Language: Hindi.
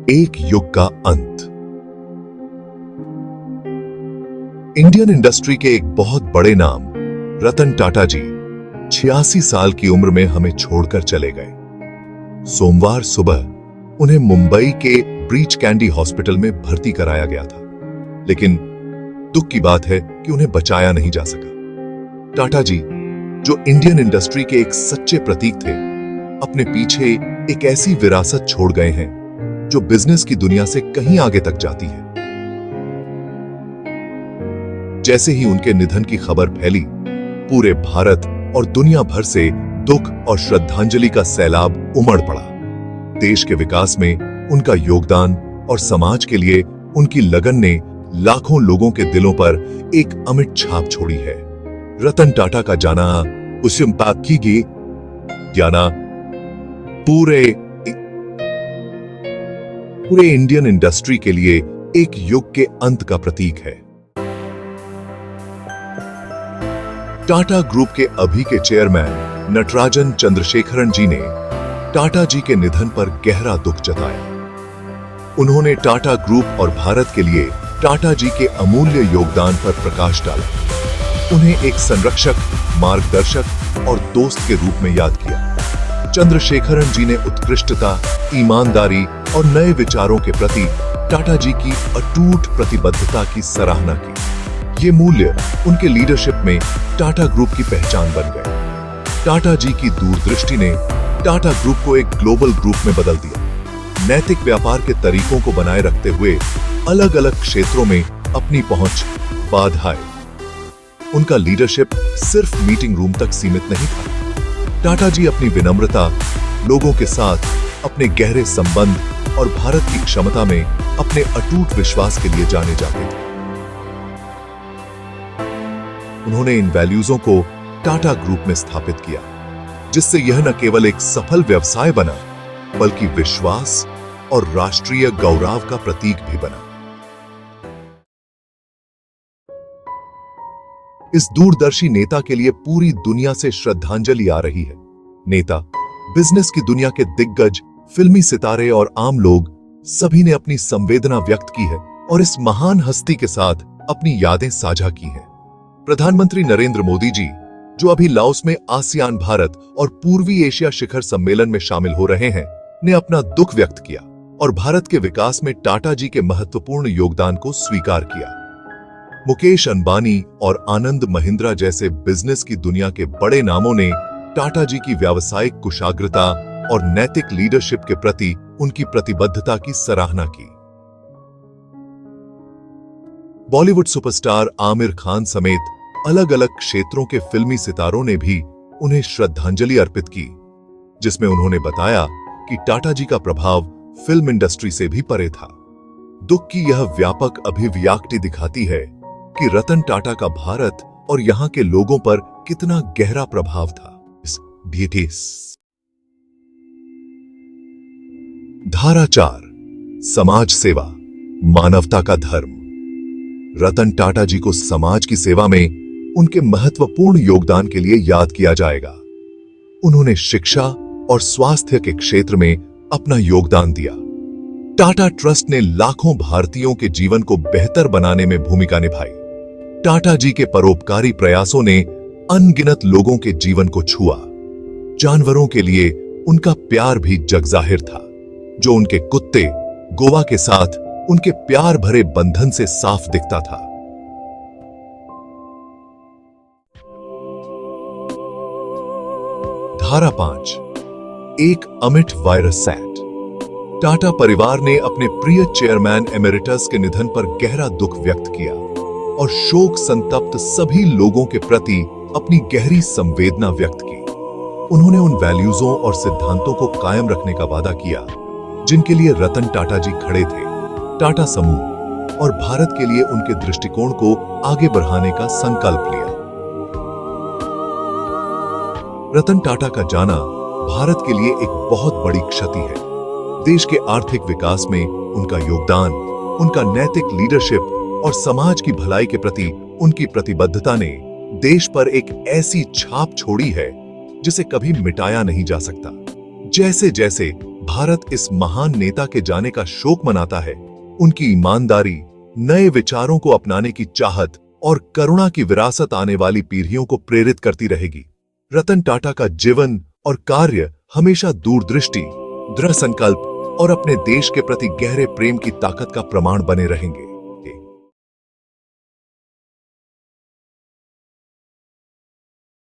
एक युग का अंत। इंडियन इंडस्ट्री के एक बहुत बड़े नाम रतन टाटा जी 86 साल की उम्र में हमें छोड़कर चले गए। सोमवार सुबह उन्हें मुंबई के ब्रीच कैंडी हॉस्पिटल में भर्ती कराया गया था, लेकिन दुख की बात है कि उन्हें बचाया नहीं जा सका। टाटा जी, जो इंडियन इंडस्ट्री के एक सच्चे प्रतीक थे, अपने पीछे एक ऐसी विरासत छोड़ गए हैं जो बिजनेस की दुनिया से कहीं आगे तक जाती है। जैसे ही उनके निधन की खबर फैली, पूरे भारत और दुनिया भर से दुख और श्रद्धांजलि का सैलाब उमड़ पड़ा। देश के विकास में उनका योगदान और समाज के लिए उनकी लगन ने लाखों लोगों के दिलों पर एक अमिट छाप छोड़ी है। रतन टाटा का जाना उसम की जाना पूरे इंडियन इंडस्ट्री के लिए एक युग के अंत का प्रतीक है। टाटा ग्रुप के अभी के चेयरमैन नटराजन चंद्रशेखरन जी ने टाटा जी के निधन पर गहरा दुख जताया। उन्होंने टाटा ग्रुप और भारत के लिए टाटा जी के अमूल्य योगदान पर प्रकाश डाला। उन्हें एक संरक्षक, मार्गदर्शक और दोस्त के रूप में याद किया। चंद्रशेखरन जी ने उत्कृष्टता, ईमानदारी और नए विचारों के प्रति टाटा जी की अटूट प्रतिबद्धता की सराहना की। ये मूल्य उनके लीडरशिप में टाटा ग्रुप की पहचान बन गए। टाटा जी की दूरदृष्टि ने टाटा ग्रुप को एक ग्लोबल ग्रुप में बदल दिया। नैतिक व्यापार के तरीकों को बनाए रखते हुए अलग अलग क्षेत्रों में अपनी पहुंच बाधाएं। उनका लीडरशिप सिर्फ मीटिंग रूम तक सीमित नहीं था। टाटा जी अपनी विनम्रता, लोगों के साथ अपने गहरे संबंध और भारत की क्षमता में अपने अटूट विश्वास के लिए जाने जाते थे। उन्होंने इन वैल्यूजों को टाटा ग्रुप में स्थापित किया, जिससे यह न केवल एक सफल व्यवसाय बना, बल्कि विश्वास और राष्ट्रीय गौरव का प्रतीक भी बना। इस दूरदर्शी नेता के लिए पूरी दुनिया से श्रद्धांजलि आ रही है। नेता, बिजनेस की दुनिया के दिग्गज, फिल्मी सितारे और आम लोग सभी ने अपनी संवेदना व्यक्त की है और इस महान हस्ती के साथ अपनी यादें साझा की हैं। प्रधानमंत्री नरेंद्र मोदी जी, जो अभी लाओस में आसियान भारत और पूर्वी एशिया शिखर सम्मेलन में शामिल हो रहे हैं, ने अपना दुख व्यक्त किया और भारत के विकास में टाटा जी के महत्वपूर्ण योगदान को स्वीकार किया। मुकेश अंबानी और आनंद महिंद्रा जैसे बिजनेस की दुनिया के बड़े नामों ने टाटा जी की व्यावसायिक कुशाग्रता और नैतिक लीडरशिप के प्रति उनकी प्रतिबद्धता की सराहना की। बॉलीवुड सुपरस्टार आमिर खान समेत अलग अलग क्षेत्रों के फिल्मी सितारों ने भी उन्हें श्रद्धांजलि अर्पित की, जिसमें उन्होंने बताया कि टाटा जी का प्रभाव फिल्म इंडस्ट्री से भी परे था। दुख की यह व्यापक अभिव्यक्ति दिखाती है कि रतन टाटा का भारत और यहां के लोगों पर कितना गहरा प्रभाव था। धारा 4, समाज सेवा, मानवता का धर्म। रतन टाटा जी को समाज की सेवा में उनके महत्वपूर्ण योगदान के लिए याद किया जाएगा। उन्होंने शिक्षा और स्वास्थ्य के क्षेत्र में अपना योगदान दिया। टाटा ट्रस्ट ने लाखों भारतीयों के जीवन को बेहतर बनाने में भूमिका निभाई। टाटा जी के परोपकारी प्रयासों ने अनगिनत लोगों के जीवन को छुआ। जानवरों के लिए उनका प्यार भी जगजाहिर था, जो उनके कुत्ते गोवा के साथ उनके प्यार भरे बंधन से साफ दिखता था। धारा 5, एक अमिट वायरस सेट। टाटा परिवार ने अपने प्रिय चेयरमैन एमेरिटस के निधन पर गहरा दुख व्यक्त किया और शोक संतप्त सभी लोगों के प्रति अपनी गहरी संवेदना व्यक्त की। उन्होंने उन वैल्यूजों और सिद्धांतों को कायम रखने का वादा किया जिनके लिए रतन टाटा जी खड़े थे। टाटा समूह और भारत के लिए उनके दृष्टिकोण को आगे बढ़ाने का संकल्प लिया। रतन टाटा का जाना भारत के लिए एक बहुत बड़ी क्षति है। देश के आर्थिक विकास में उनका योगदान, उनका नैतिक लीडरशिप और समाज की भलाई के प्रति उनकी प्रतिबद्धता ने देश पर एक ऐसी छाप छोड़ी है जिसे कभी मिटाया नहीं जा सकता। जैसे जैसे भारत इस महान नेता के जाने का शोक मनाता है। उनकी ईमानदारी, नए विचारों को अपनाने की चाहत और करुणा की विरासत आने वाली पीढ़ियों को प्रेरित करती रहेगी। रतन टाटा का जीवन और कार्य हमेशा दूरदृष्टि, दृढ़ संकल्प और अपने देश के प्रति गहरे प्रेम की ताकत का प्रमाण बने रहेंगे।